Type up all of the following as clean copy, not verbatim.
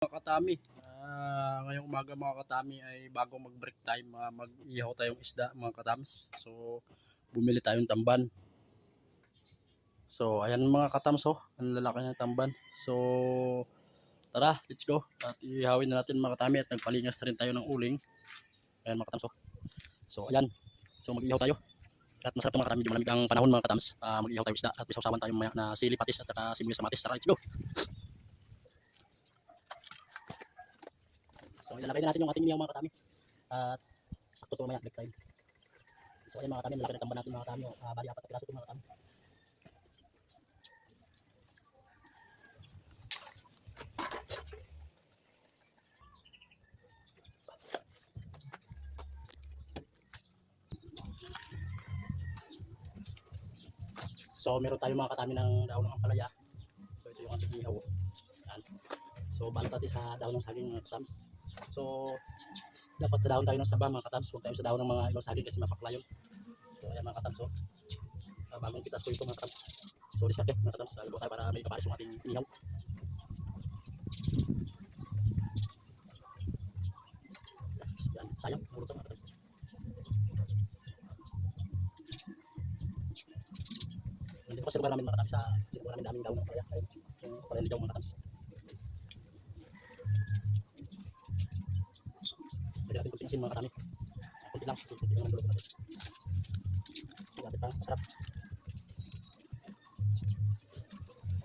Mga katami, ngayong umaga mga katami ay bago mag break time, mag-ihaw tayong isda mga katams. So bumili tayong tamban. So ayan mga katams, ang lalaki ng tamban. So tara, let's go at ihawin na natin mga katami, at nagpalingas na rin tayo ng uling. Ayan mga katams. So ayan, so mag-ihaw tayo at masarap mga katami, di malamig ang panahon mga katams. Mag-ihaw tayo isda at isasawan tayo maya na sili patis at saka sibuyas kamatis. Tara, let's go. So ilalagay na natin yung ating inihaw mga katami at sakto ito mamaya break time. So ayan mga katami, lalaki na tamban natin mga katami. Bali 4 na piraso ito mga katami. So meron tayo mga katami ng daon ng ampalaya. So ito yung ating inihaw. Yan. So balot natin sa daon ng saging mga katams. So dapat sa daon tayo ng saba mga katams, huwag tayo sa daon ng mga ibang saging kasi mapakla yun. So ayan mga katams, bagong pitas ko ito mga katams. So diskarte mga katams, lubo tayo para may kapares yung ating inihaw. Yan, sayang, murot ito mga katams. Dito kasi lugar namin mga katams, dito namin daming daon ng ampalaya. Ayun, yung paraligaw mga katams. Pwede natin kunting asin mga katami. Kunti lang, kasi kunti lang ang bulok natin. Lapit pa, masarap.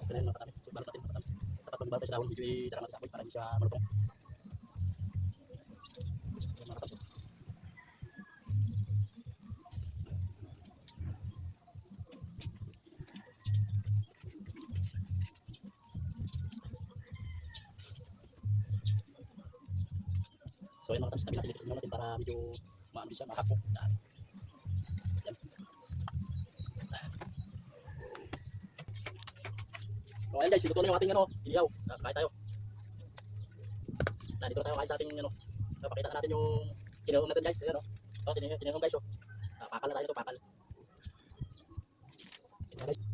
Okay na yun mga katami. So balot natin mga katami. Dapat pag balot tayo sa dahon, medyo i-tara natin sa apoy para hindi siya malutong. So mga katami. So ayun mga katami, tabi natin dito natin para medyo maambi siya, makakapok. Yan. So ayan guys, ito na yung ating inihaw. Kakain tayo. Dito na tayo kain sa ating pakita natin yung kinahong natin guys. Ayan kinahong guys. Pakal na tayo ito, pakal. Ayan guys.